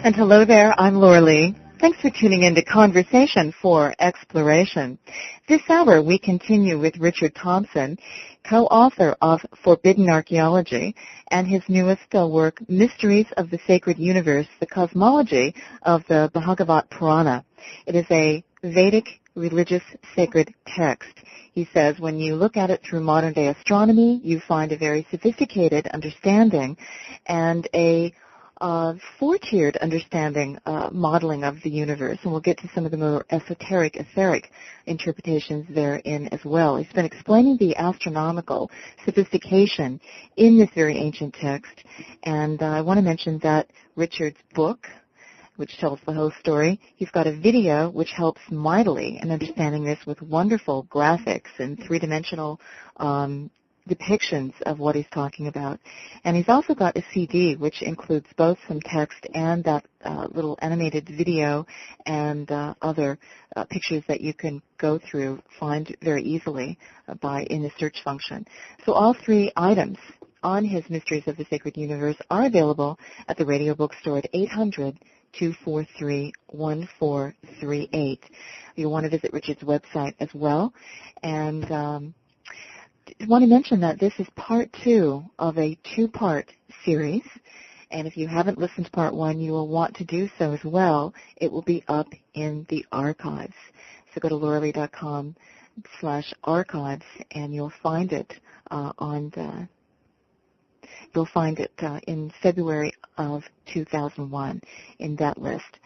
And hello there, I'm Laura Lee. Thanks for tuning in to Conversation for Exploration. This hour we continue with Richard Thompson, co-author of Forbidden Archaeology, and his newest work, Mysteries of the Sacred Universe, the Cosmology of the Bhagavad Purana. It is a Vedic religious sacred text. He says when you look at it through modern-day astronomy, you find a very sophisticated understanding and a four-tiered understanding, modeling of the universe, and we'll get to some of the more esoteric, etheric interpretations therein as well. He's been explaining the astronomical sophistication in this very ancient text, and I want to mention that Richard's book, which tells the whole story, he's got a video which helps mightily in understanding this with wonderful graphics and three-dimensional depictions of what he's talking about. And he's also got a CD which includes both some text and that little animated video and other pictures that you can go through, find very easily in the search function. So all three items on his Mysteries of the Sacred Universe are available at the radio bookstore at 800-243-1438. You'll want to visit Richard's website as well. And I want to mention that this is part 2 of a 2-part series, and if you haven't listened to part 1, you will want to do so as well. It will be up in the archives. So go to lauralee.com/archives, and you'll find it in February of 2001 in that list.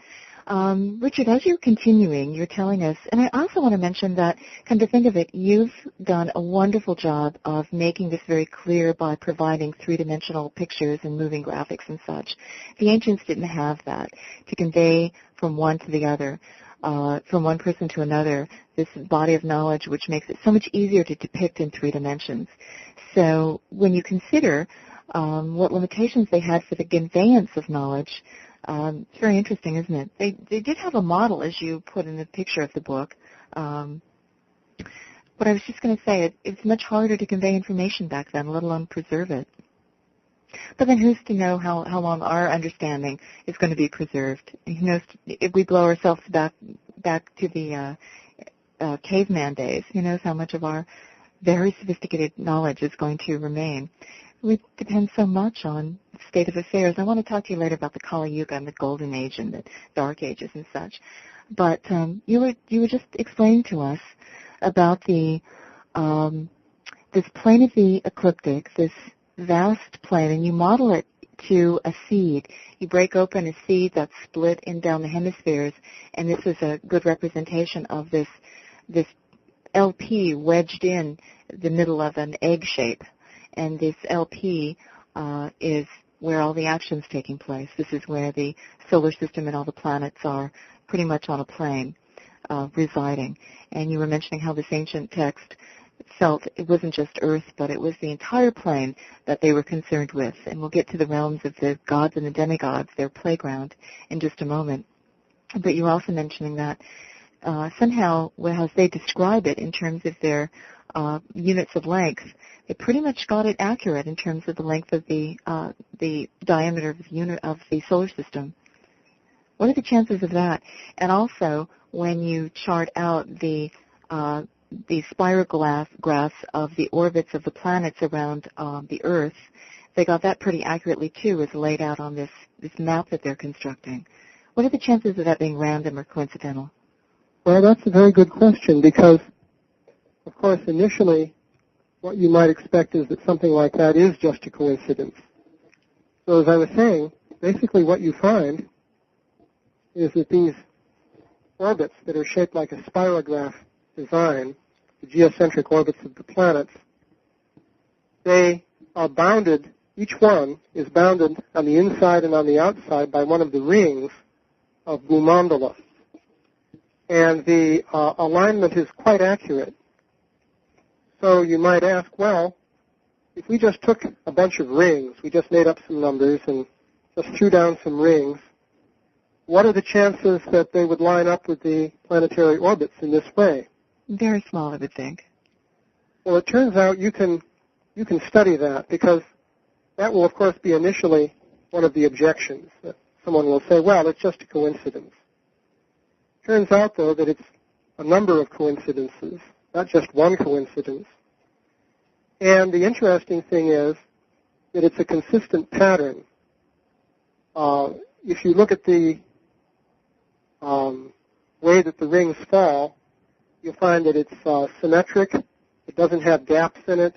Richard, as you're continuing, you're telling us, and I also want to mention that, come to think of it, you've done a wonderful job of making this very clear by providing three-dimensional pictures and moving graphics and such. The ancients didn't have that to convey from one to the other, from one person to another, this body of knowledge which makes it so much easier to depict in 3 dimensions. So when you consider what limitations they had for the conveyance of knowledge, it's very interesting, isn't it? They did have a model, as you put in the picture of the book. But I was just going to say, it's much harder to convey information back then, let alone preserve it. But then who's to know how long our understanding is going to be preserved? Who knows if we blow ourselves back to the caveman days? Who knows how much of our very sophisticated knowledge is going to remain? It depends so much on the state of affairs. I want to talk to you later about the Kali Yuga and the Golden Age and the Dark Ages and such. But you were just explaining to us about the this plane of the ecliptic, this vast plane, and you model it to a seed. You break open a seed that's split in down the hemispheres, and this is a good representation of this LP wedged in the middle of an egg shape. And this LP is where all the action's taking place. This is where the solar system and all the planets are pretty much on a plane residing. And you were mentioning how this ancient text felt it wasn't just Earth, but it was the entire plane that they were concerned with. And we'll get to the realms of the gods and the demigods, their playground, in just a moment. But you were also mentioning that somehow, as they describe it in terms of their units of length, they pretty much got it accurate in terms of the length of the diameter of the solar system. What are the chances of that? And also, when you chart out the spiral graphs of the orbits of the planets around the Earth, they got that pretty accurately too, as laid out on this map that they're constructing. What are the chances of that being random or coincidental? Well, that's a very good question because, of course, initially, what you might expect is that something like that is just a coincidence. So as I was saying, basically what you find is that these orbits that are shaped like a spirograph design, the geocentric orbits of the planets, they are bounded, each one is bounded on the inside and on the outside by one of the rings of Bhu-mandala. And the alignment is quite accurate. So you might ask, well, if we just took a bunch of rings, we just made up some numbers and just threw down some rings, what are the chances that they would line up with the planetary orbits in this way? Very small, I would think. Well, it turns out you can study that because that will, of course, be initially one of the objections. someone will say, well, it's just a coincidence. Turns out, though, that it's a number of coincidences, not just one coincidence. And the interesting thing is that it's a consistent pattern. If you look at the way that the rings fall, you'll find that it's symmetric, it doesn't have gaps in it,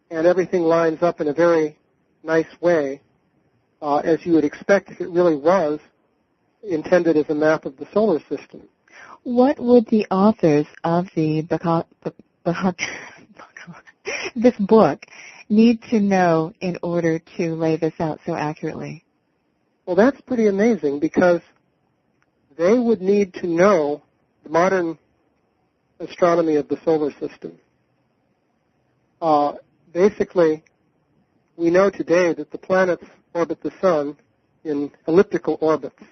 and everything lines up in a very nice way, as you would expect if it really was intended as a map of the solar system. What would the authors of this book need to know in order to lay this out so accurately? Well, that's pretty amazing, because they would need to know the modern astronomy of the solar system. Basically, we know today that the planets orbit the sun in elliptical orbits.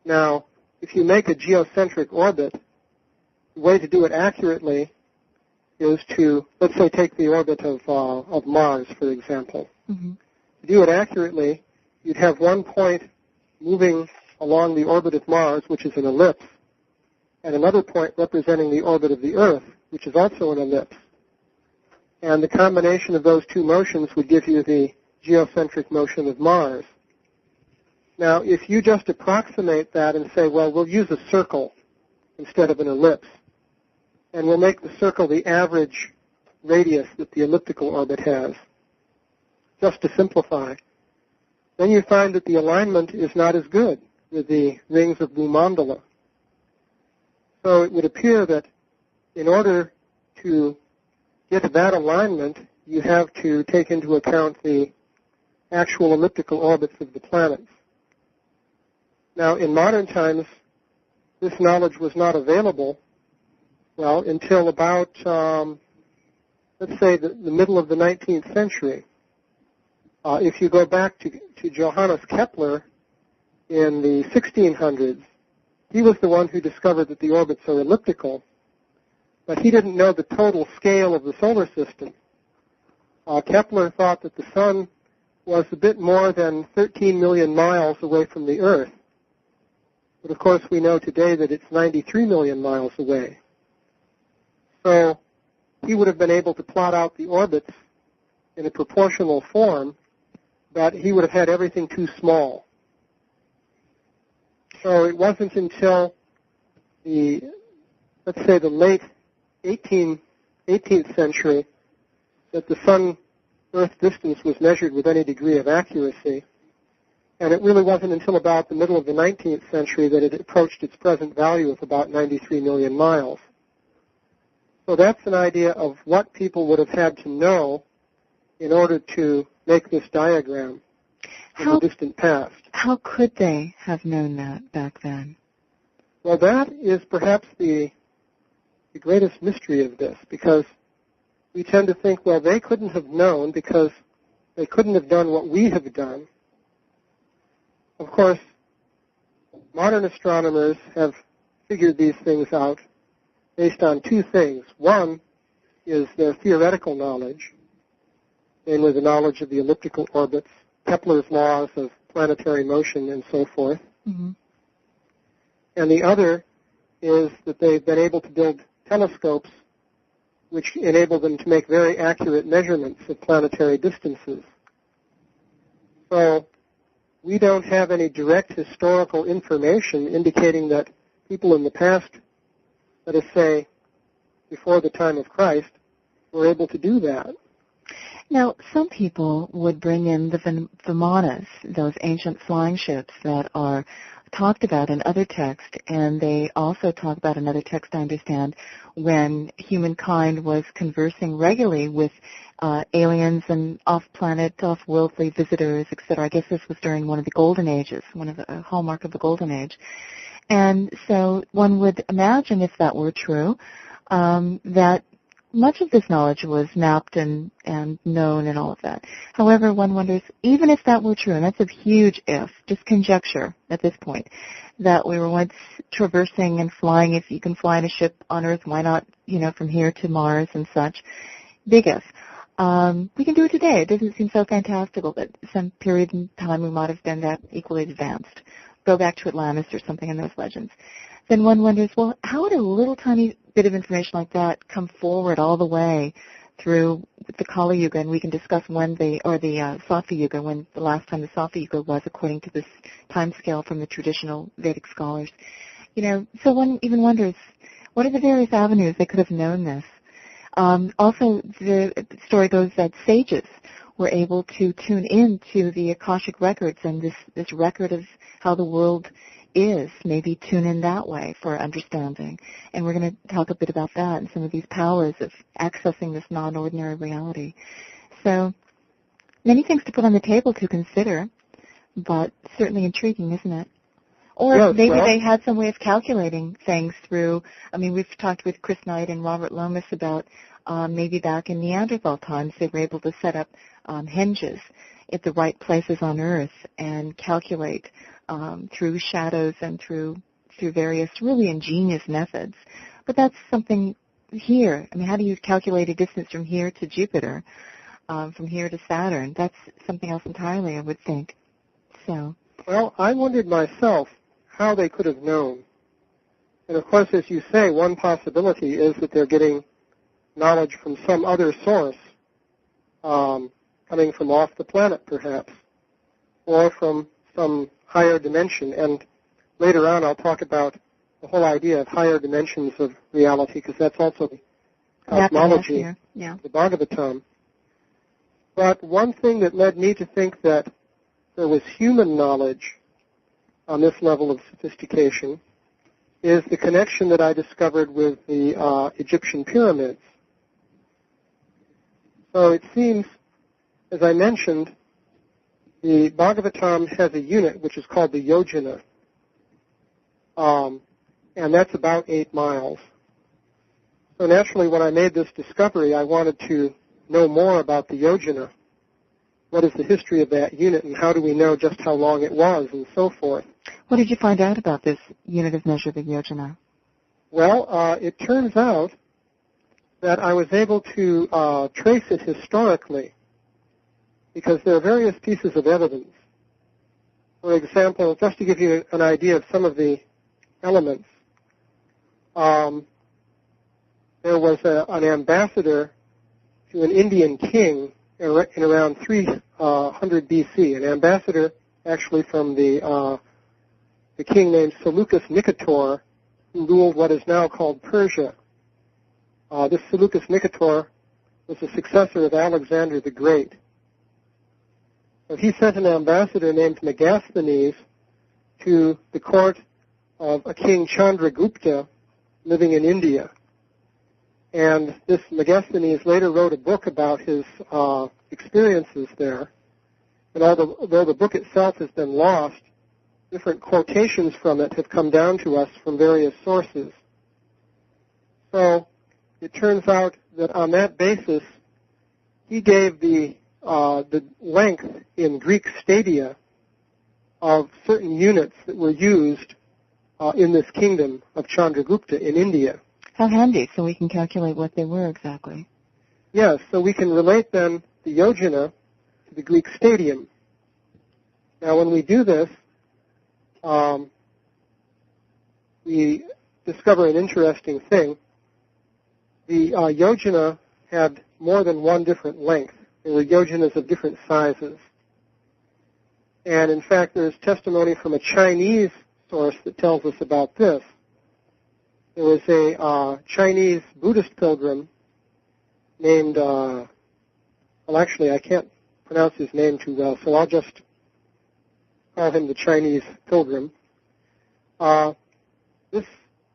Now, if you make a geocentric orbit, the way to do it accurately is to, let's say, take the orbit of Mars, for example. Mm-hmm. To do it accurately, you'd have one point moving along the orbit of Mars, which is an ellipse, and another point representing the orbit of the Earth, which is also an ellipse. And the combination of those two motions would give you the geocentric motion of Mars. Now, if you just approximate that and say, well, we'll use a circle instead of an ellipse, and we'll make the circle the average radius that the elliptical orbit has, just to simplify, then you find that the alignment is not as good with the rings of Bhu-mandala. So it would appear that in order to get to that alignment, you have to take into account the actual elliptical orbits of the planets. Now, in modern times, this knowledge was not available, well, until about, let's say, the middle of the 19th century. If you go back to Johannes Kepler in the 1600s, he was the one who discovered that the orbits are elliptical, but he didn't know the total scale of the solar system. Kepler thought that the sun was a bit more than 13 million miles away from the Earth. But of course we know today that it's 93 million miles away. So he would have been able to plot out the orbits in a proportional form, but he would have had everything too small. So it wasn't until the, let's say, the late 18th century that the Sun-Earth distance was measured with any degree of accuracy. And it really wasn't until about the middle of the 19th century that it approached its present value of about 93 million miles. So that's an idea of what people would have had to know in order to make this diagram in the distant past. How could they have known that back then? Well, that is perhaps the greatest mystery of this, because we tend to think, well, they couldn't have known because they couldn't have done what we have done. Of course, modern astronomers have figured these things out based on two things. One is their theoretical knowledge, namely the knowledge of the elliptical orbits, Kepler's laws of planetary motion, and so forth. Mm-hmm. And the other is that they've been able to build telescopes which enable them to make very accurate measurements of planetary distances. So we don't have any direct historical information indicating that people in the past, let us say before the time of Christ, were able to do that. Now, some people would bring in the Vimanas, those ancient flying ships that are talked about in other texts, and they also talk about another text, I understand, when humankind was conversing regularly with aliens and off-planet, off-worldly visitors, etc. I guess this was during one of the Golden Ages, one of the hallmark of the Golden Age. And so one would imagine, if that were true, that much of this knowledge was mapped and known and all of that. However, one wonders, even if that were true, and that's a huge if, just conjecture at this point, that we were once traversing and flying, if you can fly in a ship on Earth, why not, from here to Mars and such, big if. we can do it today. It doesn't seem so fantastical, but some period in time we might have been that equally advanced. Go back to Atlantis or something in those legends. Then one wonders, well, how would a little tiny bit of information like that come forward all the way through the Kali Yuga, and we can discuss when the Sattva Yuga, when the last time the Sattva Yuga was, according to this time scale from the traditional Vedic scholars. So one even wonders, what are the various avenues they could have known this? Also, the story goes that sages were able to tune in to the Akashic records and this record of how the world is, maybe tune in that way for understanding. And we're going to talk a bit about that and some of these powers of accessing this non-ordinary reality. So many things to put on the table to consider, but certainly intriguing, isn't it? Or maybe they had some way of calculating things through, we've talked with Chris Knight and Robert Lomas about maybe back in Neanderthal times they were able to set up henges at the right places on Earth and calculate through shadows and through various really ingenious methods. But that's something here. How do you calculate a distance from here to Jupiter, from here to Saturn? That's something else entirely, I would think. So. Well, I wondered myself how they could have known. And of course, as you say, one possibility is that they're getting knowledge from some other source, coming from off the planet perhaps, or from some higher dimension. And later on I'll talk about the whole idea of higher dimensions of reality, because that's also cosmology, the Bhagavatam. But one thing that led me to think that there was human knowledge on this level of sophistication is the connection that I discovered with the Egyptian pyramids. So it seems, as I mentioned, the Bhagavatam has a unit which is called the yojana, and that's about 8 miles. So naturally, when I made this discovery, I wanted to know more about the yojana. What is the history of that unit, and how do we know just how long it was, and so forth. What did you find out about this unit of measure, the yojana? Well, it turns out that I was able to trace it historically, because there are various pieces of evidence. For example, just to give you an idea of some of the elements, there was an ambassador to an Indian king in around 300 BC, an ambassador actually from the king named Seleucus Nicator, who ruled what is now called Persia. This Seleucus Nicator was the successor of Alexander the Great. So he sent an ambassador named Megasthenes to the court of a king Chandragupta living in India. And this Megasthenes later wrote a book about his experiences there. And although the book itself has been lost, different quotations from it have come down to us from various sources. So it turns out that on that basis, he gave the length in Greek stadia of certain units that were used in this kingdom of Chandragupta in India. How handy, so we can calculate what they were exactly. Yes, so we can relate then the yojana to the Greek stadium. Now when we do this, we discover an interesting thing. The yojana had more than one different length. There were yojanas of different sizes. And in fact, there's testimony from a Chinese source that tells us about this. There was a Chinese Buddhist pilgrim named, actually I can't pronounce his name too well, so I'll just call him the Chinese pilgrim. This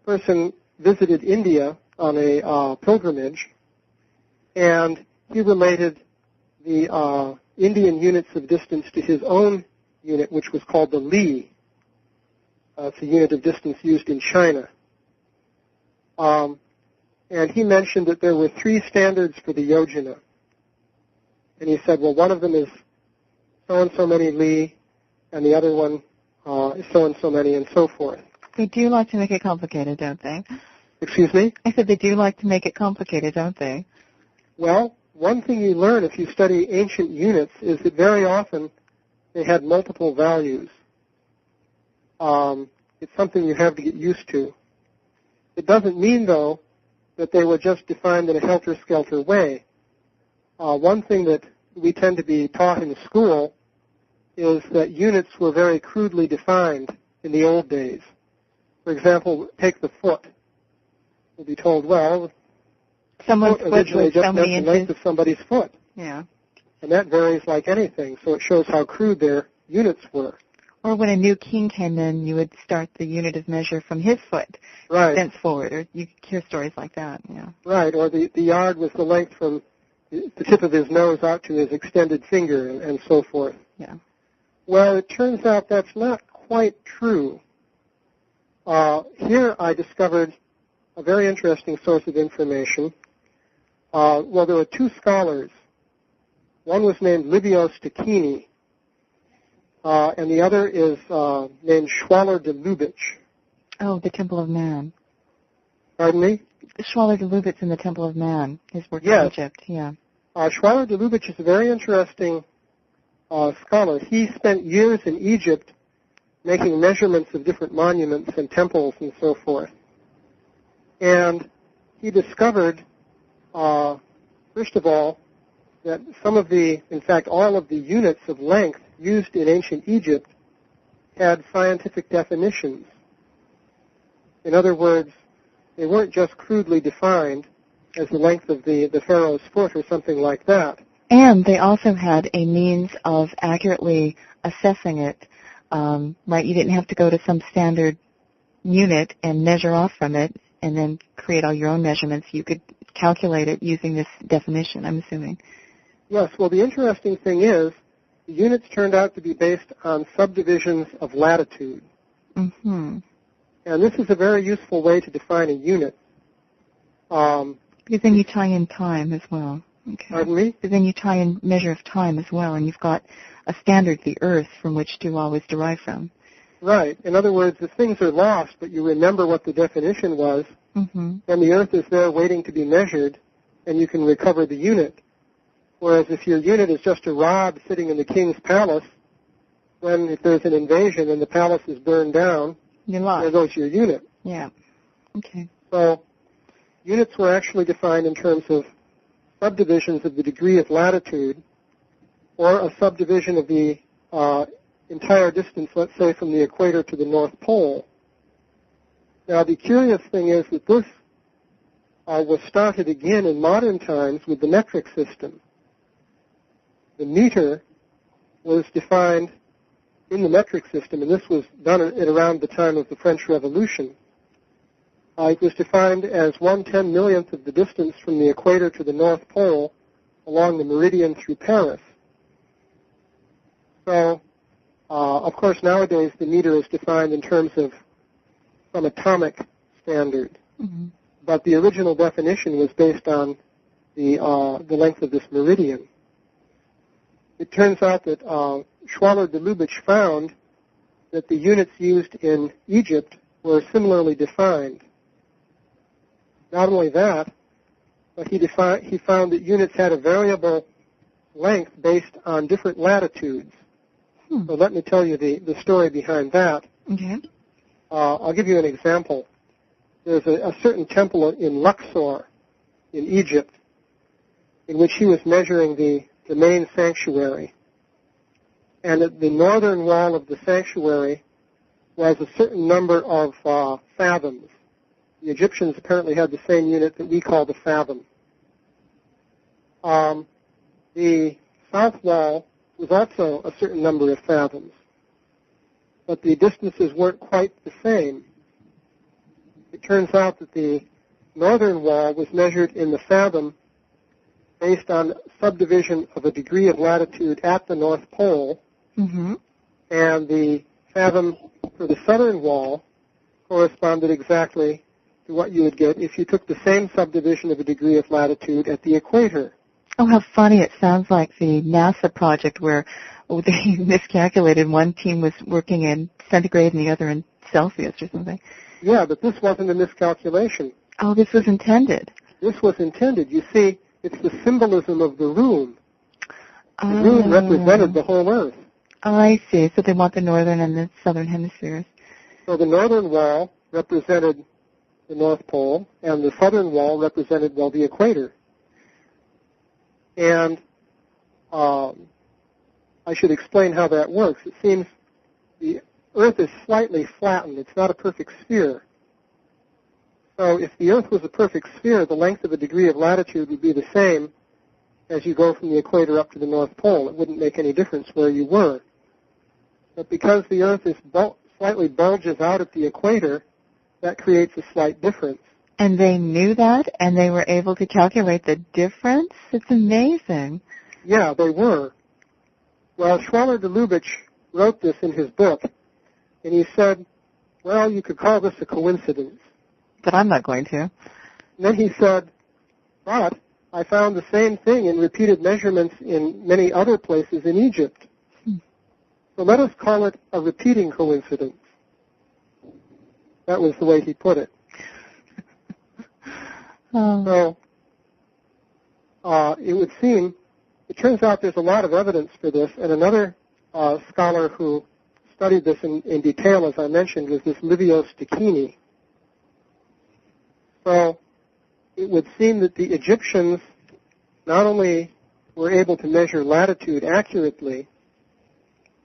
person visited India on a pilgrimage, and he related the Indian units of distance to his own unit, which was called the li. It's a unit of distance used in China. And he mentioned that there were 3 standards for the yojana. And he said, well, one of them is so-and-so many li, and the other one is so-and-so many, and so forth. They do like to make it complicated, don't they? Excuse me? I said they do like to make it complicated, don't they? Well, one thing you learn if you study ancient units is that very often they had multiple values. It's something you have to get used to. It doesn't mean, though, that they were just defined in a helter-skelter way. One thing that we tend to be taught in school is that units were very crudely defined in the old days. For example, take the foot. We'll be told, well, someone's foot originally was just so meant many the length inches. of somebody's foot. Yeah. And that varies like anything, so it shows how crude their units were. Or when a new king came in, you would start the unit of measure from his foot, Right. thenceforward. Or you hear stories like that, yeah. Right, or the yard was the length from the tip of his nose out to his extended finger and so forth. Yeah. Well, it turns out that's not quite true. Here I discovered a very interesting source of information. Well, there were two scholars. One was named Livios Stachini, and the other is named Schwaller de Lubitsch. Oh, the Temple of Man. Pardon me? Schwaller de Lubitsch in the Temple of Man, his work Yes. in Egypt, yeah. Schwaller de Lubitsch is a very interesting scholar. He spent years in Egypt making measurements of different monuments and temples and so forth. And he discovered, first of all, that some of the, in fact, all of the units of length used in ancient Egypt had scientific definitions. In other words, they weren't just crudely defined as the length of the pharaoh's foot or something like that. And they also had a means of accurately assessing it, right? You didn't have to go to some standard unit and measure off from it and then create all your own measurements. You could calculate it using this definition, I'm assuming. Yes, well, the interesting thing is the units turned out to be based on subdivisions of latitude. Mm-hmm. And this is a very useful way to define a unit. Because then you tie in time as well. Okay. Pardon me? Because then you tie in measure of time as well, and you've got a standard, the Earth, from which to always derive from. Right. In other words, if things are lost, but you remember what the definition was, Mm-hmm. then the Earth is there waiting to be measured, and you can recover the unit. Whereas if your unit is just a rod sitting in the king's palace, then if there's an invasion and the palace is burned down, You're lost. there goes your unit. Yeah. Okay. So units were actually defined in terms of subdivisions of the degree of latitude, or a subdivision of the entire distance, let's say, from the equator to the North Pole. Now, the curious thing is that this was started again in modern times with the metric system. The meter was defined in the metric system, and this was done at around the time of the French Revolution. It was defined as 1/10,000,000th of the distance from the equator to the North Pole along the meridian through Paris. So, of course, nowadays the meter is defined in terms of some atomic standard. Mm-hmm. But the original definition was based on the length of this meridian. It turns out that Schwaller de Lubitsch found that the units used in Egypt were similarly defined. Not only that, but he found that units had a variable length based on different latitudes. So let me tell you the story behind that. Okay. I'll give you an example. There's a certain temple in Luxor in Egypt in which he was measuring the main sanctuary. And at the northern wall of the sanctuary was a certain number of fathoms. The Egyptians apparently had the same unit that we call the fathom. The south wall was also a certain number of fathoms, but the distances weren't quite the same. It turns out that the northern wall was measured in the fathom based on subdivision of a degree of latitude at the North Pole, Mm-hmm. and the fathom for the southern wall corresponded exactly to what you would get if you took the same subdivision of a degree of latitude at the equator. Oh, how funny. It sounds like the NASA project where they miscalculated. One team was working in centigrade and the other in Celsius or something. Yeah, but this wasn't a miscalculation. Oh, this was intended. This was intended. You see, It's the symbolism of the rune. The rune represented the whole Earth. Oh, I see. So they want the northern and the southern hemispheres. So the northern wall represented the North Pole, and the southern wall represented, well, the equator. And I should explain how that works. It seems the Earth is slightly flattened. It's not a perfect sphere. So if the Earth was a perfect sphere, the length of a degree of latitude would be the same as you go from the equator up to the North Pole. It wouldn't make any difference where you were. But because the Earth is slightly bulges out at the equator, that creates a slight difference. And they knew that, and they were able to calculate the difference? It's amazing. Yeah, they were. Well, Schwaller de Lubitsch wrote this in his book, and he said, well, you could call this a coincidence. But I'm not going to. And then he said, but I found the same thing in repeated measurements in many other places in Egypt. So let us call it a repeating coincidence. That was the way he put it. So it would seem, it turns out there's a lot of evidence for this, and another scholar who studied this in detail, as I mentioned, was this Livio Stachini. So it would seem that the Egyptians not only were able to measure latitude accurately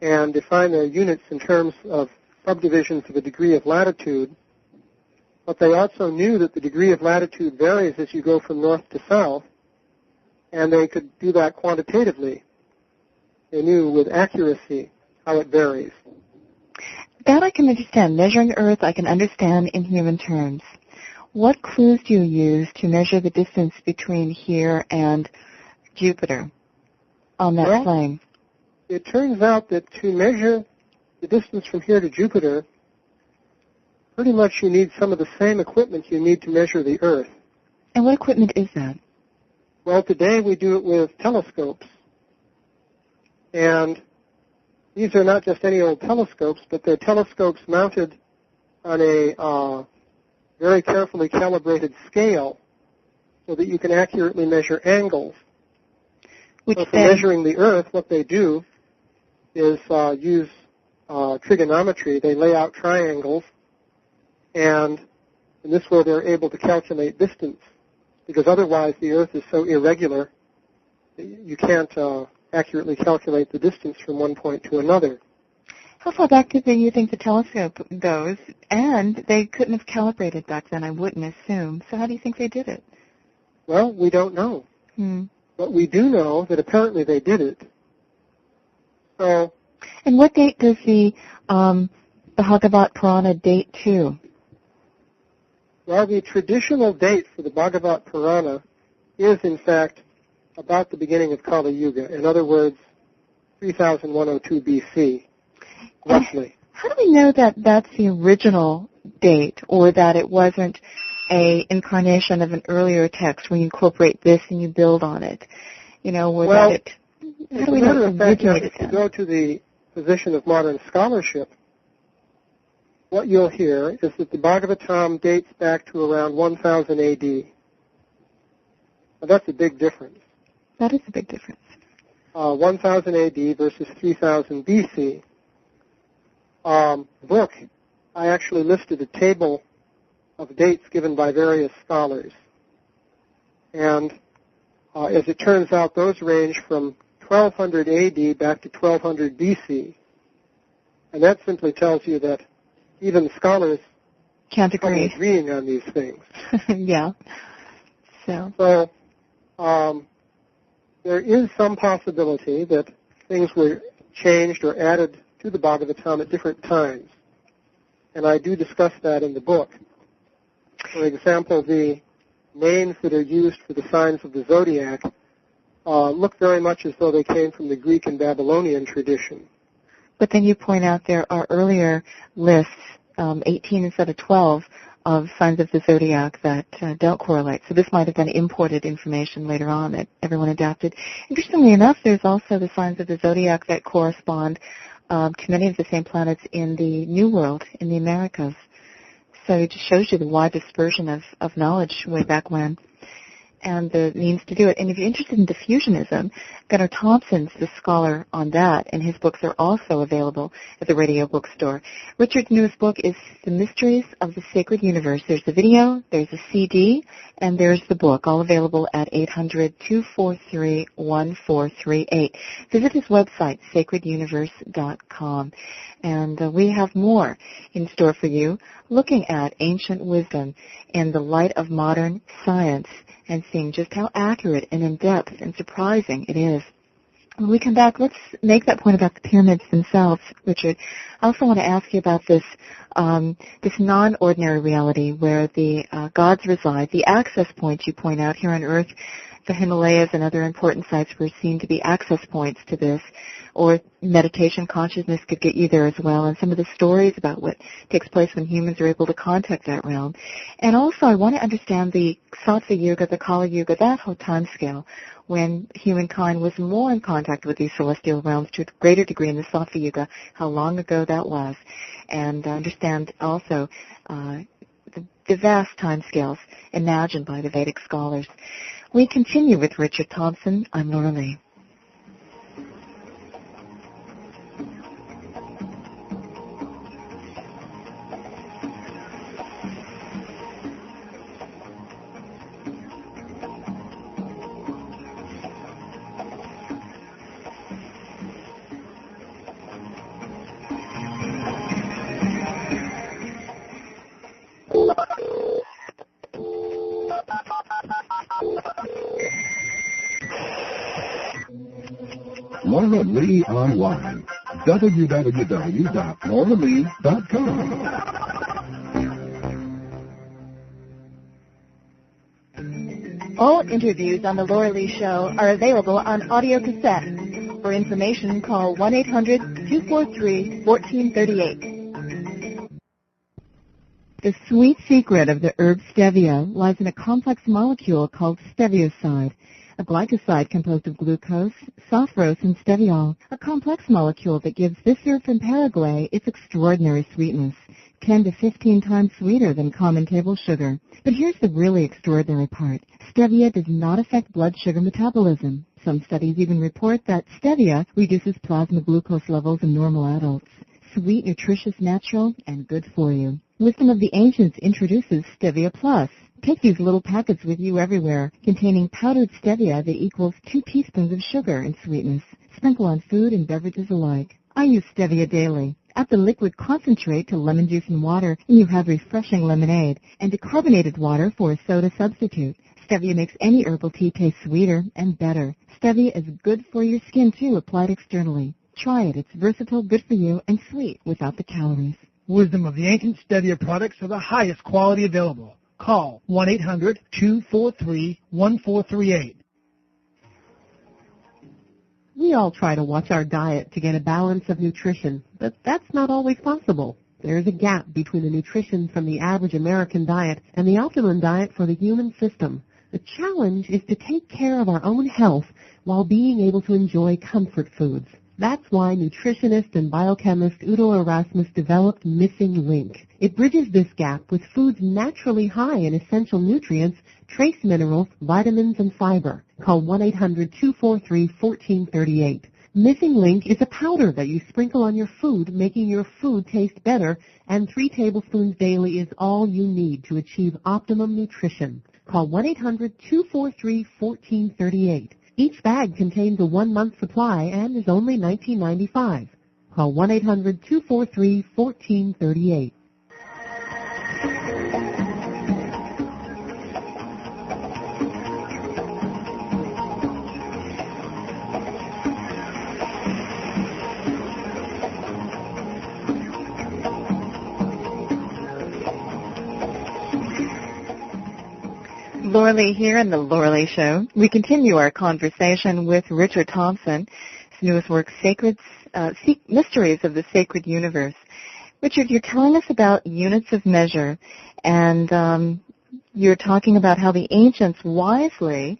and define their units in terms of subdivisions of a degree of latitude, but they also knew that the degree of latitude varies as you go from north to south, and they could do that quantitatively. They knew with accuracy how it varies. That I can understand. Measuring Earth, I can understand in human terms. What clues do you use to measure the distance between here and Jupiter on that plane? It turns out that to measure the distance from here to Jupiter, pretty much you need some of the same equipment you need to measure the Earth. And what equipment is that? Well, today we do it with telescopes. And these are not just any old telescopes, but they're telescopes mounted on a very carefully calibrated scale so that you can accurately measure angles. So for measuring the Earth, what they do is use trigonometry. They lay out triangles, and in this way they're able to calculate distance, because otherwise the Earth is so irregular that you can't accurately calculate the distance from one point to another. How far back do you think the telescope goes? And they couldn't have calibrated back then, I wouldn't assume. So how do you think they did it? Well, we don't know. But we do know that apparently they did it. So. And what date does the Bhagavad Purana date to? Well, the traditional date for the Bhagavad Purana is, in fact, about the beginning of Kali Yuga. In other words, 3102 BC, roughly. How do we know that that's the original date, or that it wasn't a incarnation of an earlier text where you incorporate this and you build on it? You know, or well, that how do we know it originated if you go to the position of modern scholarship, what you'll hear is that the Bhagavatam dates back to around 1000 AD. Now, that's a big difference. That is a big difference. 1000 AD versus 3000 BC. Book, I actually listed a table of dates given by various scholars. And as it turns out, those range from 1200 AD back to 1200 BC. And that simply tells you that even scholars can't agree. Agreeing on these things. Yeah. So there is some possibility that things were changed or added to the Bhagavatam at different times. And I do discuss that in the book. For example, the names that are used for the signs of the zodiac look very much as though they came from the Greek and Babylonian tradition. But then you point out there are earlier lists, 18 instead of 12, of signs of the zodiac that don't correlate. So this might have been imported information later on that everyone adapted. Interestingly enough, there's also the signs of the zodiac that correspond to many of the same planets in the New World, in the Americas. So it just shows you the wide dispersion of knowledge way back when. and the means to do it. And if you're interested in diffusionism, Gunnar Thompson's the scholar on that, and his books are also available at the Radio Bookstore. Richard's newest book is The Mysteries of the Sacred Universe. There's the video, there's a CD, and there's the book, all available at 800-243-1438. Visit his website, sacreduniverse.com. And we have more in store for you, looking at ancient wisdom in the light of modern science and seeing just how accurate and in-depth and surprising it is. When we come back, let's make that point about the pyramids themselves, Richard. I also want to ask you about this non-ordinary reality where the gods reside, the access points you point out here on Earth. The Himalayas and other important sites were seen to be access points to this, or meditation consciousness could get you there as well, and some of the stories about what takes place when humans are able to contact that realm. And also I want to understand the Sattva Yuga, the Kali Yuga, that whole time scale when humankind was more in contact with these celestial realms to a greater degree in the Sattva Yuga, how long ago that was, and understand also the vast time scales imagined by the Vedic scholars. We continue with Richard Thompson. I'm Laura Lee. Laura Lee Online. www.lauralee.com. All interviews on The Laura Lee Show are available on audio cassette. For information, call 1-800-243-1438. The sweet secret of the herb stevia lies in a complex molecule called stevioside, a glycoside composed of glucose, softhrose, and steviol, a complex molecule that gives this herb from Paraguay its extraordinary sweetness, 10 to 15 times sweeter than common table sugar. But here's the really extraordinary part. Stevia does not affect blood sugar metabolism. Some studies even report that stevia reduces plasma glucose levels in normal adults. Sweet, nutritious, natural, and good for you. Wisdom of the Ancients introduces Stevia Plus. Take these little packets with you everywhere, containing powdered stevia that equals 2 teaspoons of sugar in sweetness. Sprinkle on food and beverages alike. I use stevia daily. Add the liquid concentrate to lemon juice and water, and you have refreshing lemonade, and decarbonated water for a soda substitute. Stevia makes any herbal tea taste sweeter and better. Stevia is good for your skin, too, applied externally. Try it. It's versatile, good for you, and sweet without the calories. Wisdom of the Ancient Stevia products are the highest quality available. Call 1-800-243-1438. We all try to watch our diet to get a balance of nutrition, but that's not always possible. There's a gap between the nutrition from the average American diet and the optimum diet for the human system. The challenge is to take care of our own health while being able to enjoy comfort foods. That's why nutritionist and biochemist Udo Erasmus developed Missing Link. It bridges this gap with foods naturally high in essential nutrients, trace minerals, vitamins, and fiber. Call 1-800-243-1438. Missing Link is a powder that you sprinkle on your food, making your food taste better, and 3 tablespoons daily is all you need to achieve optimum nutrition. Call 1-800-243-1438. Each bag contains a 1-month supply and is only $19.95. Call 1-800-243-1438. Laura Lee here in the Laura Lee Show. We continue our conversation with Richard Thompson. His newest work, Mysteries of the Sacred Universe. Richard, you're telling us about units of measure, and you're talking about how the ancients wisely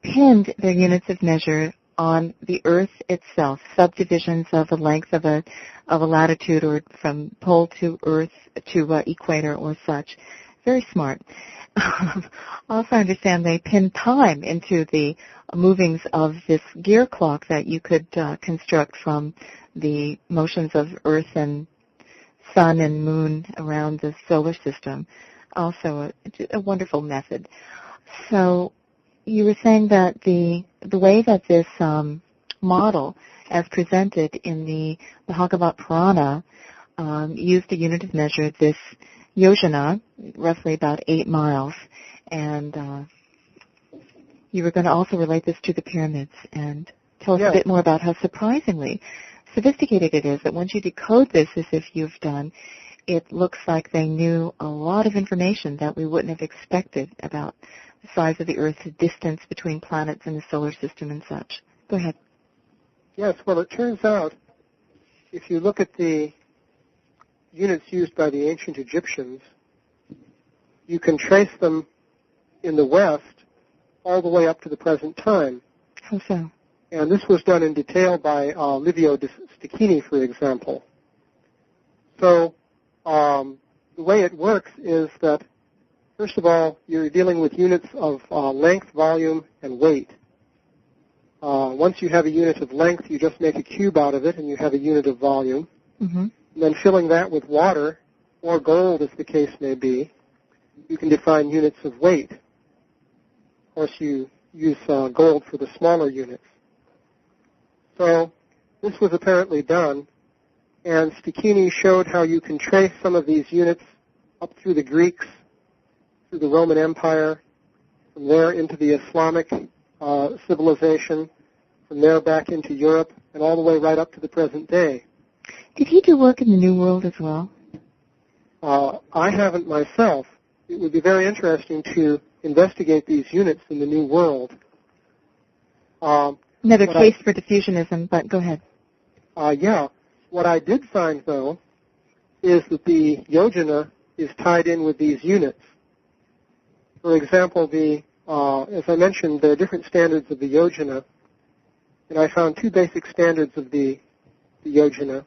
pinned their units of measure on the Earth itself, subdivisions of the length of a latitude, or from pole to Earth to equator or such. Very smart. Also, I understand they pin time into the movings of this gear clock that you could construct from the motions of Earth and Sun and Moon around the solar system. Also, a wonderful method. So, you were saying that the way that this model, as presented in the Bhagavad Purana, used a unit of measure, this yojana, roughly about 8 miles, and you were going to also relate this to the pyramids and tell us a bit more about how surprisingly sophisticated it is, that once you decode this as if you've done, it looks like they knew a lot of information that we wouldn't have expected about the size of the Earth, the distance between planets in the solar system and such. Go ahead. Yes, well, it turns out, if you look at the units used by the ancient Egyptians, you can trace them in the West all the way up to the present time. How so? And this was done in detail by Livio Stecchini, for example. So the way it works is that, first of all, you're dealing with units of length, volume, and weight. Once you have a unit of length, you just make a cube out of it, and you have a unit of volume. Mm-hmm. And then filling that with water, or gold, as the case may be, you can define units of weight. Of course, you use gold for the smaller units. So this was apparently done, and Stecchini showed how you can trace some of these units up through the Greeks, through the Roman Empire, from there into the Islamic civilization, from there back into Europe, and all the way right up to the present day. Did he do work in the New World as well? I haven't myself. It would be very interesting to investigate these units in the New World. Another case for diffusionism, but go ahead. Yeah. What I did find, though, is that the yojana is tied in with these units. For example, as I mentioned, there are different standards of the yojana, and I found 2 basic standards of the yojana,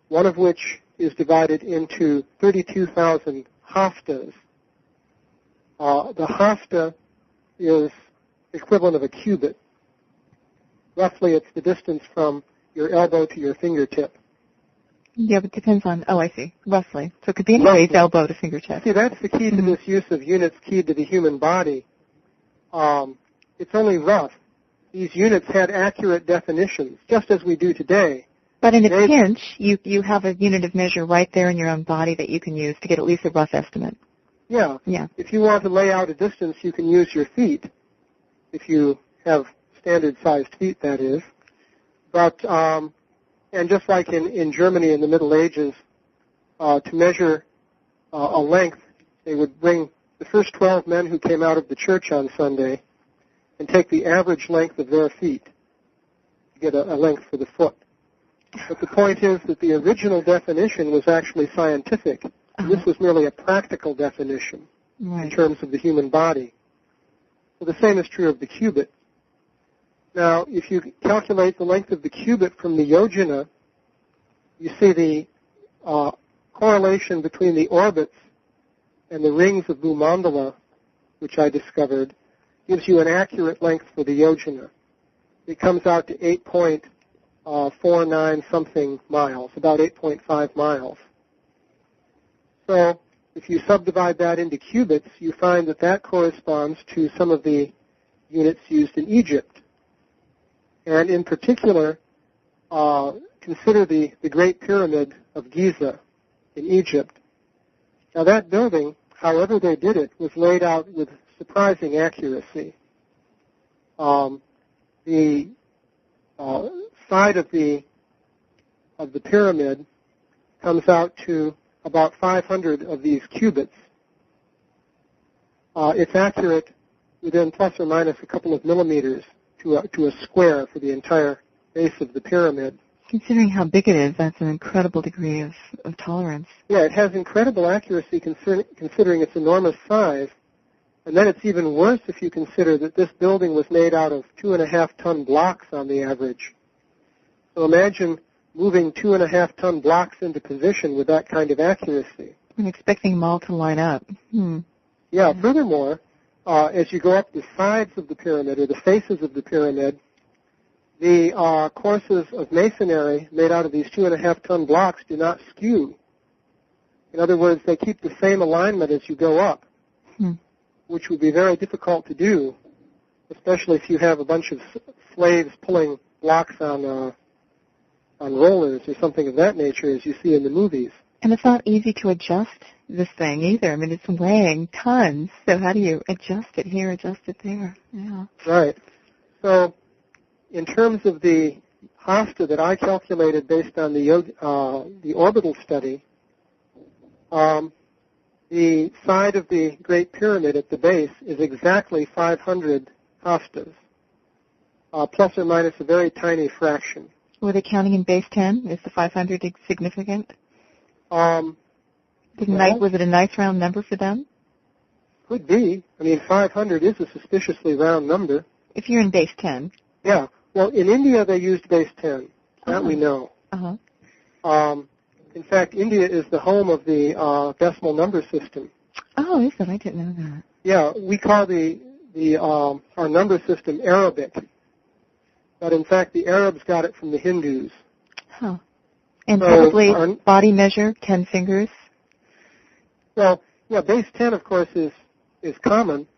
one of which is divided into 32,000 haftas. The hafta is equivalent of a cubit. Roughly, it's the distance from your elbow to your fingertip. Yeah, but it depends on, I see, roughly. So it could be anybody's elbow to fingertip. See, that's the key to this use of units keyed to the human body. It's only rough. These units had accurate definitions, just as we do today. But in a pinch, you have a unit of measure right there in your own body that you can use to get at least a rough estimate. Yeah. Yeah. If you want to lay out a distance, you can use your feet, if you have standard-sized feet, that is. But, and just like in Germany in the Middle Ages, to measure a length, they would bring the first 12 men who came out of the church on Sunday and take the average length of their feet to get a length for the foot. But the point is that the original definition was actually scientific. This was merely a practical definition in terms of the human body. So the same is true of the cubit. Now, if you calculate the length of the cubit from the yojana, you see the correlation between the orbits and the rings of Bhu-mandala, which I discovered, gives you an accurate length for the yojana. It comes out to 8.49 something miles, about 8.5 miles. So if you subdivide that into cubits, you find that that corresponds to some of the units used in Egypt. And in particular, consider the Great Pyramid of Giza in Egypt. Now that building, however they did it, was laid out with surprising accuracy. The side of the pyramid comes out to about 500 of these cubits. It's accurate within plus or minus a couple of millimeters to a square for the entire base of the pyramid. Considering how big it is, that's an incredible degree of tolerance. Yeah, it has incredible accuracy considering its enormous size. And then it's even worse if you consider that this building was made out of 2.5-ton blocks on the average. So imagine moving 2.5-ton blocks into position with that kind of accuracy. I'm expecting them all to line up. Yeah, furthermore, as you go up the sides of the pyramid or the faces of the pyramid, the courses of masonry made out of these 2.5-ton blocks do not skew. In other words, they keep the same alignment as you go up, which would be very difficult to do, especially if you have a bunch of slaves pulling blocks on rollers or something of that nature, as you see in the movies. And it's not easy to adjust this thing either. I mean, it's weighing tons. So how do you adjust it here, adjust it there? Yeah. Right. So in terms of the hasta that I calculated based on the orbital study, the side of the Great Pyramid at the base is exactly 500 hastas, plus or minus a very tiny fraction. Were they counting in base 10? Is the 500 significant? Was it a nice round number for them? Could be. I mean, 500 is a suspiciously round number. If you're in base 10. Yeah. Well, in India they used base 10. That we know. In fact, India is the home of the decimal number system. Oh, is it? I didn't know that. Yeah, we call our number system Arabic. But in fact, the Arabs got it from the Hindus. Huh. And probably body measure, 10 fingers? Well, yeah, base 10, of course, is common,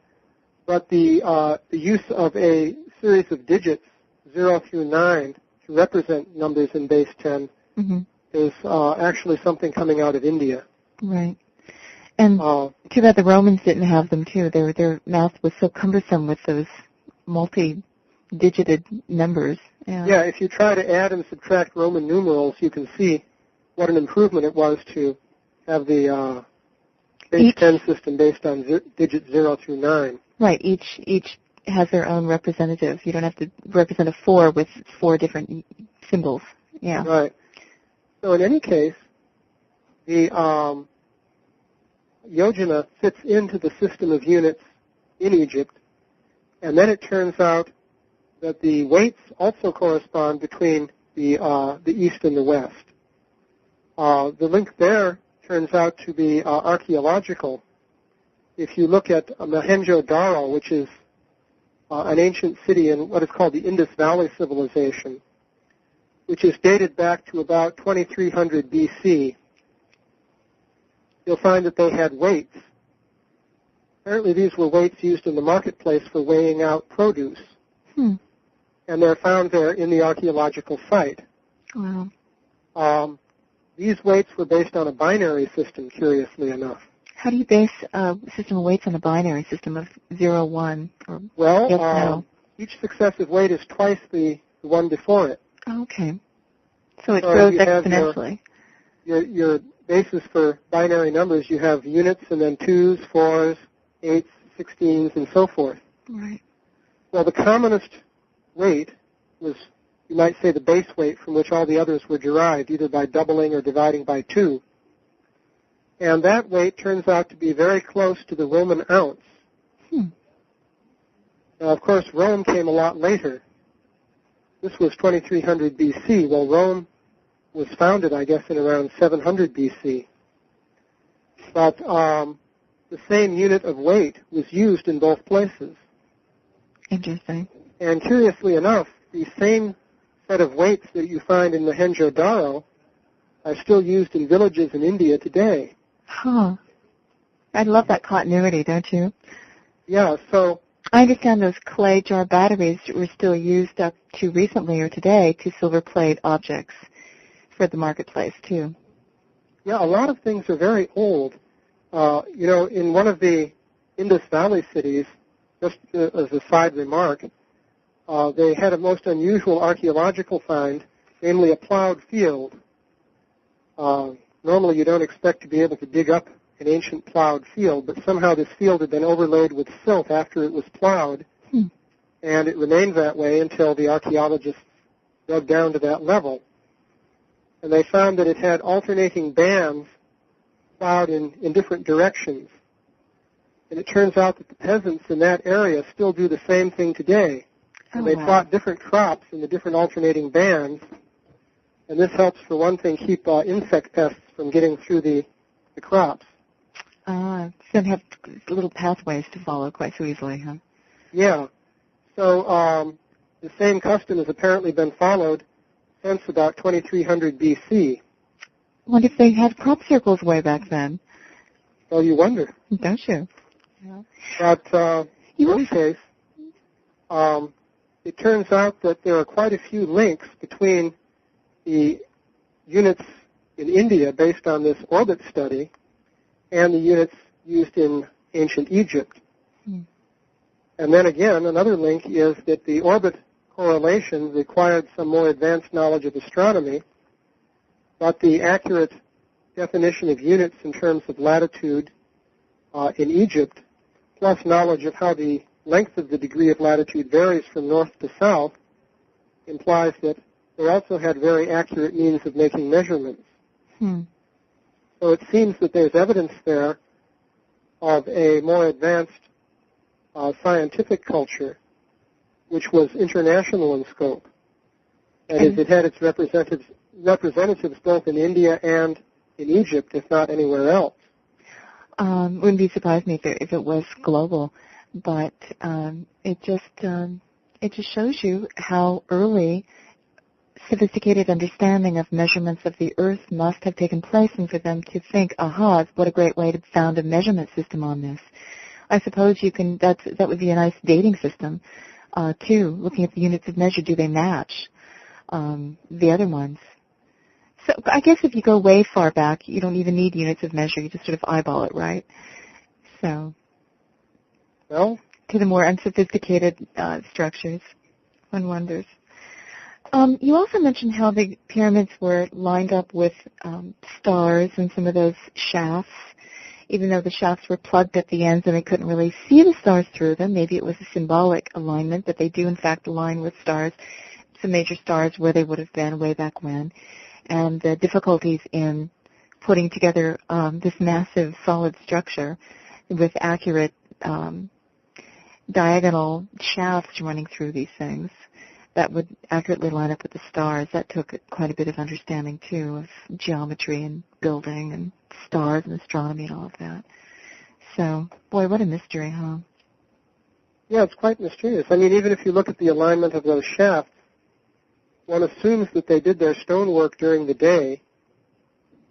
but the use of a series of digits, 0 through 9, to represent numbers in base 10 is actually something coming out of India. Right. And too bad the Romans didn't have them, too. Their math was so cumbersome with those multi-digited numbers. Yeah, if you try to add and subtract Roman numerals, you can see what an improvement it was to have the base 10 system based on digits 0 through 9. Right, each has their own representative. You don't have to represent a 4 with 4 different symbols. Yeah. Right. So in any case, the yojana fits into the system of units in Egypt, and then it turns out that the weights also correspond between the east and the west. The link there turns out to be archaeological. If you look at Mohenjo-Daro, which is an ancient city in what is called the Indus Valley Civilization, which is dated back to about 2300 BC, you'll find that they had weights. Apparently these were weights used in the marketplace for weighing out produce. And they're found there in the archaeological site. Wow. These weights were based on a binary system, curiously enough. How do you base a system of weights on a binary system of 0, 1? Well, yes, no? Each successive weight is twice the one before it. Okay. So it grows exponentially. Your basis for binary numbers, you have units and then 2s, 4s, 8s, 16s, and so forth. Right. Well, the commonest weight was, you might say, the base weight from which all the others were derived, either by doubling or dividing by 2. And that weight turns out to be very close to the Roman ounce. Now, of course, Rome came a lot later. This was 2300 BC. Well, Rome was founded, I guess, in around 700 BC. But the same unit of weight was used in both places. Interesting. And curiously enough, the same set of weights that you find in Mohenjo-Daro are still used in villages in India today. Huh. I love that continuity, don't you? Yeah, so I understand those clay jar batteries were still used up to recently or today to silver plate objects for the marketplace, too. Yeah, a lot of things are very old. In one of the Indus Valley cities, just as a side remark, they had a most unusual archaeological find, namely a plowed field. Normally you don't expect to be able to dig up an ancient plowed field, but somehow this field had been overlaid with silt after it was plowed, and it remained that way until the archaeologists dug down to that level. And they found that it had alternating bands plowed in different directions. And it turns out that the peasants in that area still do the same thing today. And they plot different crops in the different alternating bands. And this helps, for one thing, keep insect pests from getting through the crops. So they have little pathways to follow quite so easily, huh? Yeah. So the same custom has apparently been followed since about 2300 BC. I wonder if they had crop circles way back then. Well, you wonder. Don't you? Yeah. But in any case, it turns out that there are quite a few links between the units in India based on this orbit study and the units used in ancient Egypt. And then again, another link is that the orbit correlation required some more advanced knowledge of astronomy, but the accurate definition of units in terms of latitude in Egypt, plus knowledge of how the length of the degree of latitude varies from north to south, implies that they also had very accurate means of making measurements. So it seems that there's evidence there of a more advanced scientific culture, which was international in scope. That is, it had its representatives both in India and in Egypt, if not anywhere else. Wouldn't be surprised me if it was global, but it just shows you how early sophisticated understanding of measurements of the Earth must have taken place, and for them to think, aha, what a great way to found a measurement system on this. I suppose you can. That would be a nice dating system, too. Looking at the units of measure, do they match the other ones? So I guess if you go way far back, you don't even need units of measure. You just sort of eyeball it, right? So, well, to the more unsophisticated structures, one wonders. You also mentioned how the pyramids were lined up with stars and some of those shafts, even though the shafts were plugged at the ends and they couldn't really see the stars through them. Maybe it was a symbolic alignment, but they do in fact align with stars, some major stars where they would have been way back when. And the difficulties in putting together this massive solid structure with accurate diagonal shafts running through these things that would accurately line up with the stars. That took quite a bit of understanding, too, of geometry and building and stars and astronomy and all of that. So, boy, what a mystery, huh? Yeah, it's quite mysterious. I mean, even if you look at the alignment of those shafts, one assumes that they did their stonework during the day,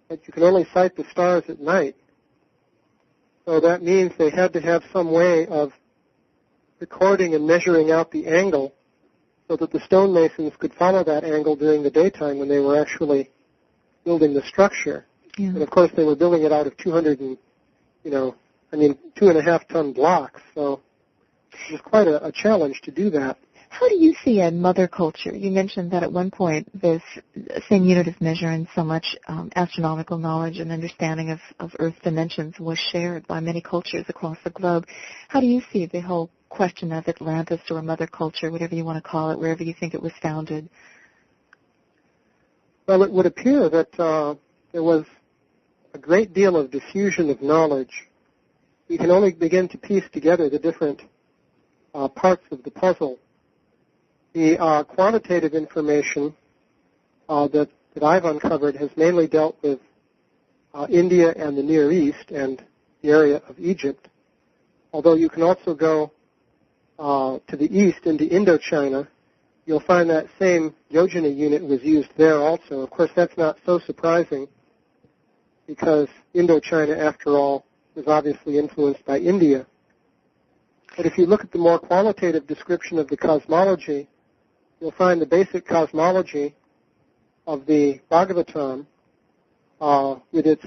but you can only sight the stars at night. So that means they had to have some way of recording and measuring out the angle so that the stonemasons could follow that angle during the daytime when they were actually building the structure. Yeah. And of course, they were building it out of 2.5 ton blocks. So it was quite a challenge to do that. How do you see a mother culture? You mentioned that at one point this same unit of measure and so much astronomical knowledge and understanding of Earth's dimensions was shared by many cultures across the globe. How do you see the whole question of Atlantis or mother culture, whatever you want to call it, wherever you think it was founded? Well, it would appear that there was a great deal of diffusion of knowledge. We can only begin to piece together the different parts of the puzzle. The quantitative information that I've uncovered has mainly dealt with India and the Near East and the area of Egypt, although you can also go to the east into Indochina. You'll find that same Yojana unit was used there also. Of course, that's not so surprising because Indochina, after all, was obviously influenced by India. But if you look at the more qualitative description of the cosmology, you'll find the basic cosmology of the Bhagavatam with its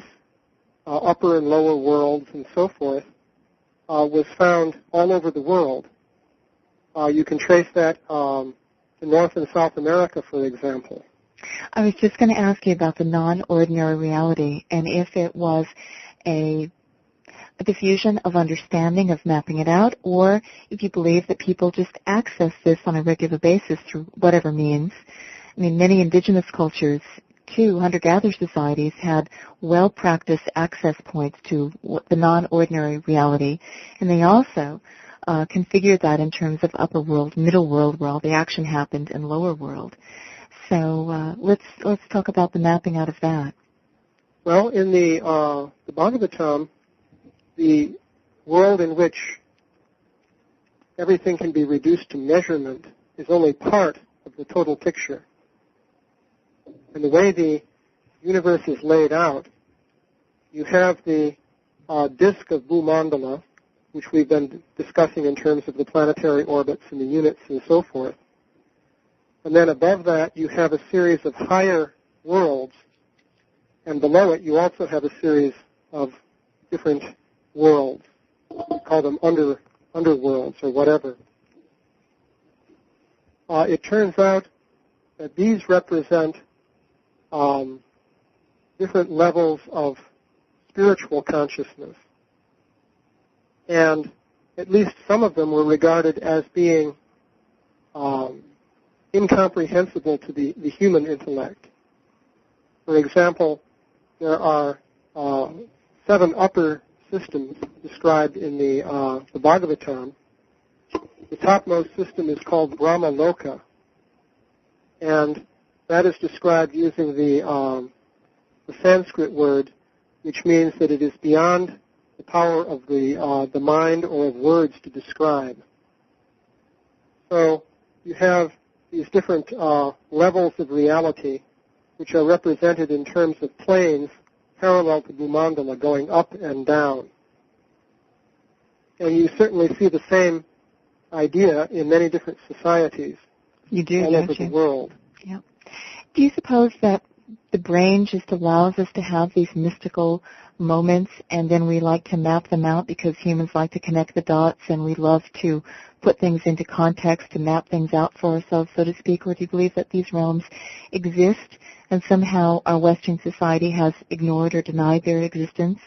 upper and lower worlds and so forth was found all over the world. You can trace that to North and South America, for example. I was just going to ask you about the non-ordinary reality and if it was a diffusion of understanding of mapping it out, or if you believe that people just access this on a regular basis through whatever means. I mean, many indigenous cultures, too, hunter-gatherer societies, had well-practiced access points to the non-ordinary reality, and they also configured that in terms of upper world, middle world, where all the action happened, and lower world. So let's talk about the mapping out of that. Well, in the Bhagavatam, the world in which everything can be reduced to measurement is only part of the total picture. And the way the universe is laid out, you have the disk of Bhu-mandala, which we've been discussing in terms of the planetary orbits and the units and so forth. And then above that, you have a series of higher worlds, and below it, you also have a series of different worlds. We call them underworlds or whatever. It turns out that these represent different levels of spiritual consciousness. And at least some of them were regarded as being incomprehensible to the human intellect. For example, there are 7 upper systems described in the Bhagavatam. The topmost system is called Brahma Loka, and that is described using the Sanskrit word, which means that it is beyond the power of the mind or of words to describe. So you have these different levels of reality, which are represented in terms of planes parallel to Bhu-mandala, going up and down. And you certainly see the same idea in many different societies. You do, all don't over you? the world. Yeah. Do you suppose that the brain just allows us to have these mystical moments, and then we like to map them out because humans like to connect the dots, and we love to put things into context to map things out for ourselves, so to speak? Or do you believe that these realms exist and somehow our Western society has ignored or denied their existence,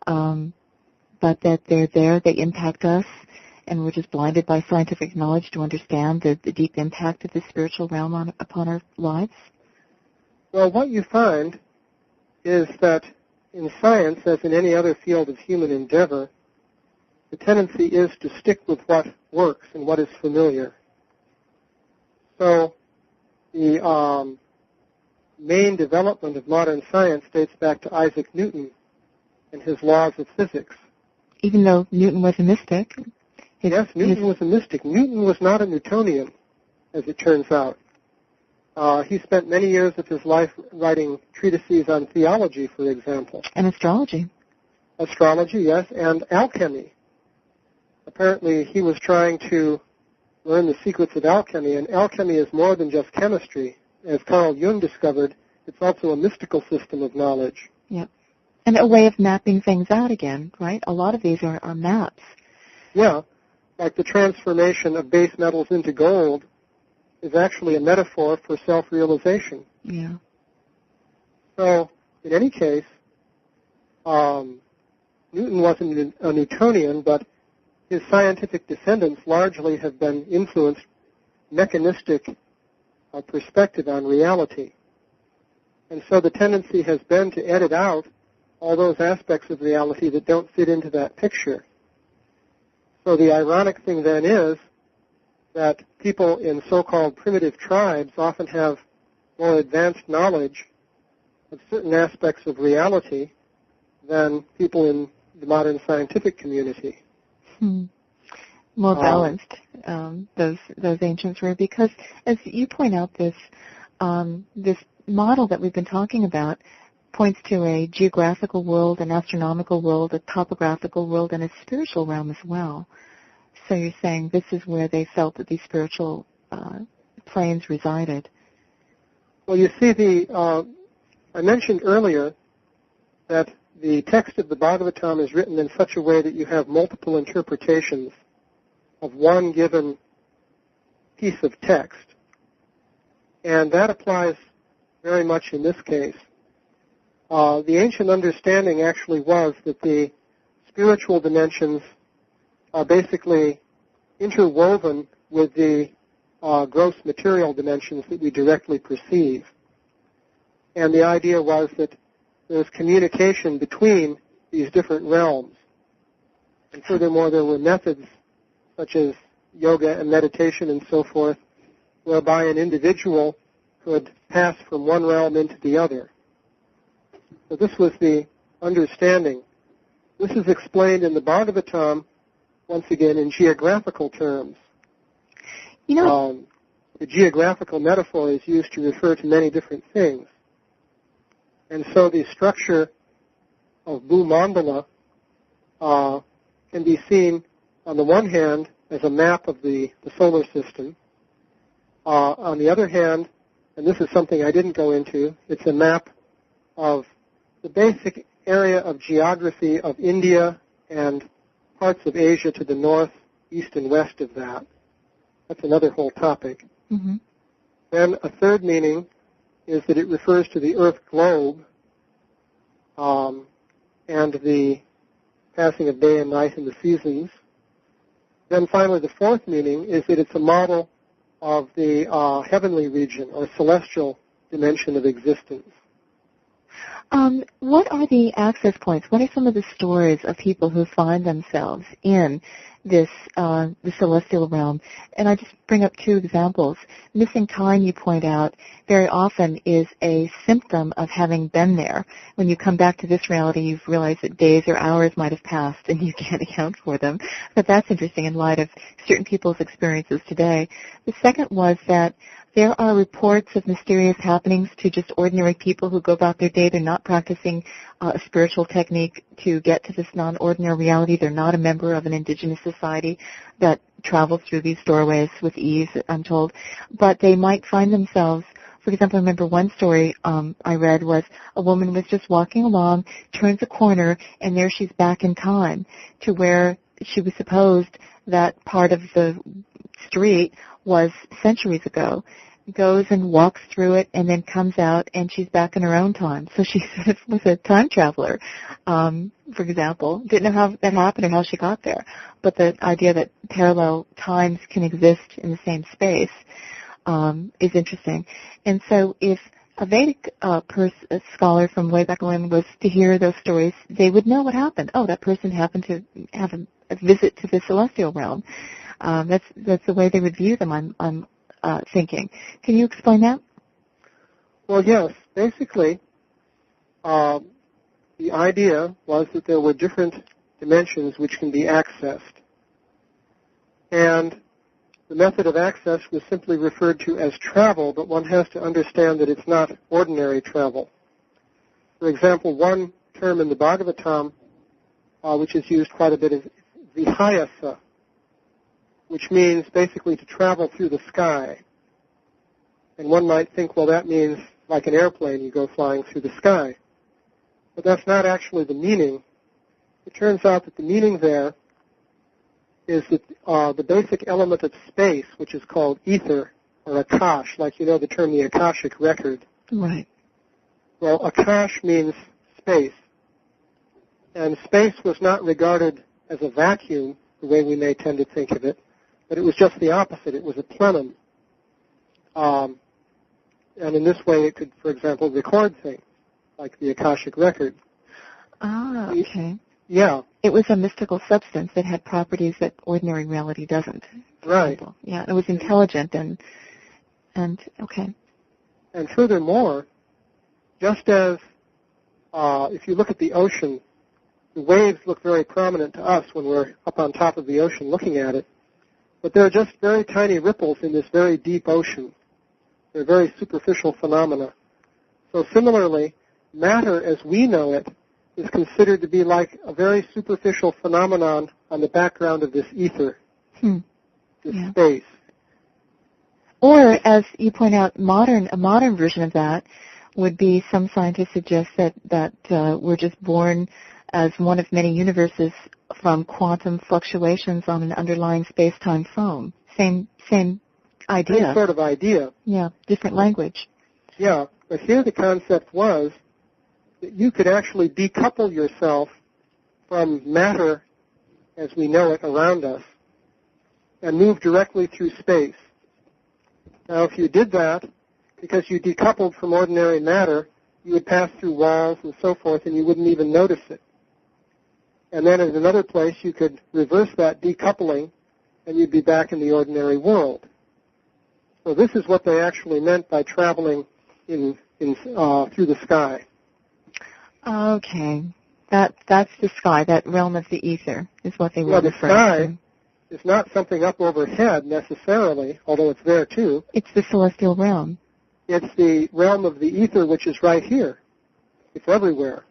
but that they're there, they impact us, and we're just blinded by scientific knowledge to understand the deep impact of the spiritual realm upon our lives? Well, what you find is that in science, as in any other field of human endeavor, the tendency is to stick with what works and what is familiar. So the main development of modern science dates back to Isaac Newton and his laws of physics. Even though Newton was a mystic. Yes, Newton was a mystic. Newton was not a Newtonian, as it turns out. He spent many years of his life writing treatises on theology, for example. And astrology. Astrology, yes, and alchemy. Apparently, he was trying to learn the secrets of alchemy, and alchemy is more than just chemistry. As Carl Jung discovered, it's also a mystical system of knowledge. Yeah. And a way of mapping things out again, right? A lot of these are maps. Yeah, like the transformation of base metals into gold is actually a metaphor for self-realization. Yeah. So, in any case, Newton wasn't a Newtonian, but his scientific descendants largely have been influenced mechanistic perspective on reality. And so the tendency has been to edit out all those aspects of reality that don't fit into that picture. So the ironic thing then is that people in so-called primitive tribes often have more advanced knowledge of certain aspects of reality than people in the modern scientific community. More balanced, those ancients were, because as you point out, this model that we've been talking about points to a geographical world, an astronomical world, a topographical world, and a spiritual realm as well. So you're saying this is where they felt that these spiritual planes resided. Well, you see, I mentioned earlier that the text of the Bhagavatam is written in such a way that you have multiple interpretations of one given piece of text. And that applies very much in this case. The ancient understanding actually was that the spiritual dimensions are basically interwoven with the gross material dimensions that we directly perceive. And the idea was that there's communication between these different realms. And furthermore, there were methods such as yoga and meditation and so forth, whereby an individual could pass from one realm into the other. So this was the understanding. This is explained in the Bhagavatam, once again, in geographical terms. You know, the geographical metaphor is used to refer to many different things. And so the structure of Bhu-mandala can be seen, on the one hand, as a map of the solar system. On the other hand, and this is something I didn't go into, it's a map of the basic area of geography of India and parts of Asia to the north, east, and west of that. That's another whole topic. Mm-hmm. Then a third meaning is that it refers to the Earth globe and the passing of day and night and the seasons. Then finally, the fourth meaning is that it's a model of the heavenly region or celestial dimension of existence. What are the access points? What are some of the stories of people who find themselves in this the celestial realm? And I just bring up two examples. Missing time, you point out, very often is a symptom of having been there. When you come back to this reality, you've realized that days or hours might have passed and you can't account for them. But that's interesting in light of certain people's experiences today. The second was that there are reports of mysterious happenings to just ordinary people who go about their day. They're not practicing a spiritual technique to get to this non-ordinary reality. They're not a member of an indigenous society that travels through these doorways with ease, I'm told. But they might find themselves, for example, I remember one story I read was a woman was just walking along, turns a corner, and there she's back in time to where she was supposed that part of the street was centuries ago, goes and walks through it and then comes out and she's back in her own time. So she sort of was a time traveler, for example. Didn't know how that happened or how she got there. But the idea that parallel times can exist in the same space is interesting. And so if a Vedic a scholar from way back when was to hear those stories, they would know what happened. Oh, that person happened to have a visit to the celestial realm. That's the way they would view them, I'm thinking. Can you explain that? Well, yes. Basically, the idea was that there were different dimensions which can be accessed. And the method of access was simply referred to as travel, but one has to understand that it's not ordinary travel. For example, one term in the Bhagavatam, which is used quite a bit, is vihayasa, which means basically to travel through the sky. And one might think, well, that means like an airplane, you go flying through the sky. But that's not actually the meaning. It turns out that the meaning there is that the basic element of space, which is called ether or akash, like you know the term the Akashic record. Right. Well, akash means space. And space was not regarded as a vacuum, the way we may tend to think of it, but it was just the opposite. It was a plenum. And in this way, it could, for example, record things, like the Akashic record. Ah, okay. Yeah. It was a mystical substance that had properties that ordinary reality doesn't. Right. Example. Yeah, it was intelligent and okay. And furthermore, just as if you look at the ocean, the waves look very prominent to us when we're up on top of the ocean looking at it, but they're just very tiny ripples in this very deep ocean. They're very superficial phenomena. So similarly, matter as we know it is considered to be like a very superficial phenomenon on the background of this ether, this space. Or, as you point out, a modern version of that would be some scientists suggest that we're just born as one of many universes from quantum fluctuations on an underlying space-time foam. Same idea. Same sort of idea. Yeah, different language. Yeah, but here the concept was that you could actually decouple yourself from matter as we know it around us and move directly through space. Now, if you did that, because you decoupled from ordinary matter, you would pass through walls and so forth, and you wouldn't even notice it. And then in another place, you could reverse that decoupling, and you'd be back in the ordinary world. So this is what they actually meant by traveling through the sky. Okay. That's the sky, that realm of the ether is what they were the referring sky to. is not something up overhead necessarily, although it's there too. It's the celestial realm. It's the realm of the ether, which is right here. It's everywhere.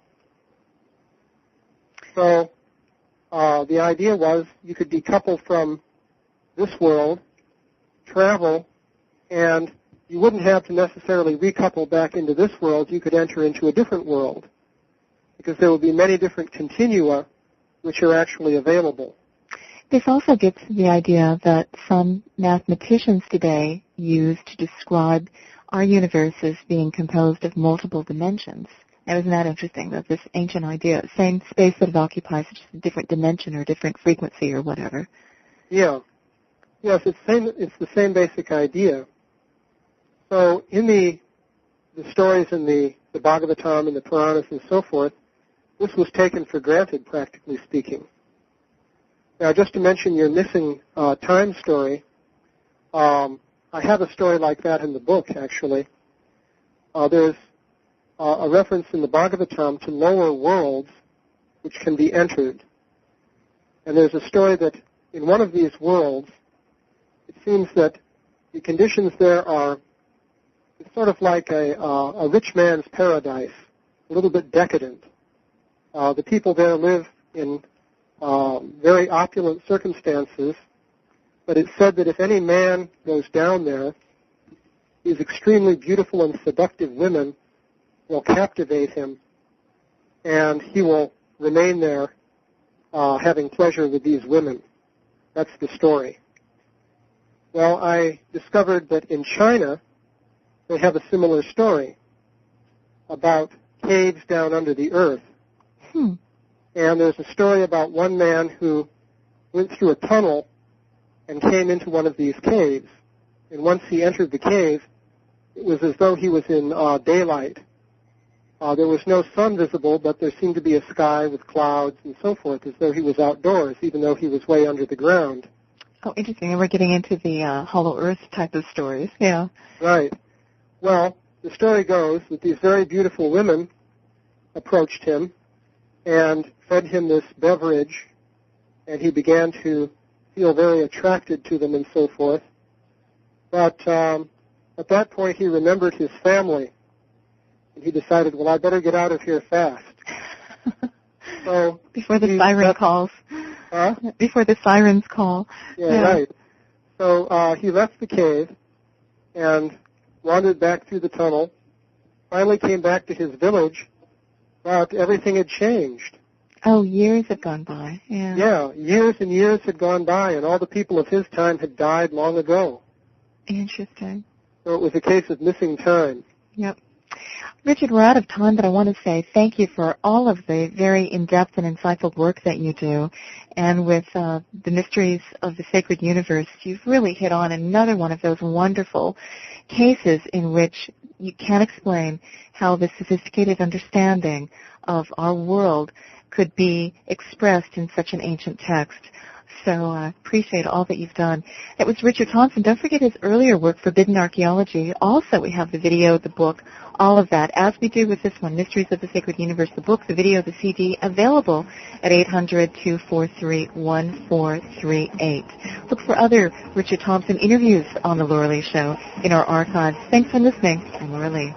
So the idea was you could decouple from this world, travel, and you wouldn't have to necessarily recouple back into this world. You could enter into a different world because there will be many different continua which are actually available. This also gets to the idea that some mathematicians today use to describe our universe as being composed of multiple dimensions. Now, isn't that interesting, that this ancient idea, same space that it occupies, just a different dimension or different frequency or whatever? Yeah. Yes, it's the same basic idea. So in the stories in the Bhagavatam and the Puranas and so forth, this was taken for granted, practically speaking. Now, just to mention your missing time story, I have a story like that in the book, actually. There's a reference in the Bhagavatam to lower worlds which can be entered. And there's a story that in one of these worlds, it seems that the conditions there are, it's sort of like a rich man's paradise, a little bit decadent. The people there live in very opulent circumstances, but it's said that if any man goes down there, these extremely beautiful and seductive women will captivate him, and he will remain there having pleasure with these women. That's the story. Well, I discovered that in China, they have a similar story about caves down under the earth. And there's a story about one man who went through a tunnel and came into one of these caves. And once he entered the cave, it was as though he was in daylight. There was no sun visible, but there seemed to be a sky with clouds and so forth, as though he was outdoors, even though he was way under the ground. Oh, interesting. And we're getting into the Hollow Earth type of stories. Yeah. Right. Well, the story goes that these very beautiful women approached him and fed him this beverage, and he began to feel very attracted to them and so forth. But at that point, he remembered his family, and he decided, well, I better get out of here fast. So before the siren calls. Huh? Before the sirens call. Yeah, right. So he left the cave and wandered back through the tunnel, finally came back to his village, but everything had changed. Oh, years had gone by. Yeah. Yeah, years and years had gone by, and all the people of his time had died long ago. Interesting. So it was a case of missing time. Yep. Richard, we're out of time, but I want to say thank you for all of the very in-depth and insightful work that you do. And with the mysteries of the sacred universe, you've really hit on another one of those wonderful cases in which you can explain how the sophisticated understanding of our world could be expressed in such an ancient text. So I appreciate all that you've done. That was Richard Thompson. Don't forget his earlier work, Forbidden Archaeology. Also, we have the video, the book, all of that, as we do with this one, Mysteries of the Sacred Universe, the book, the video, the CD, available at 800-243-1438. Look for other Richard Thompson interviews on The Laura Lee Show in our archives. Thanks for listening. I'm Laura Lee.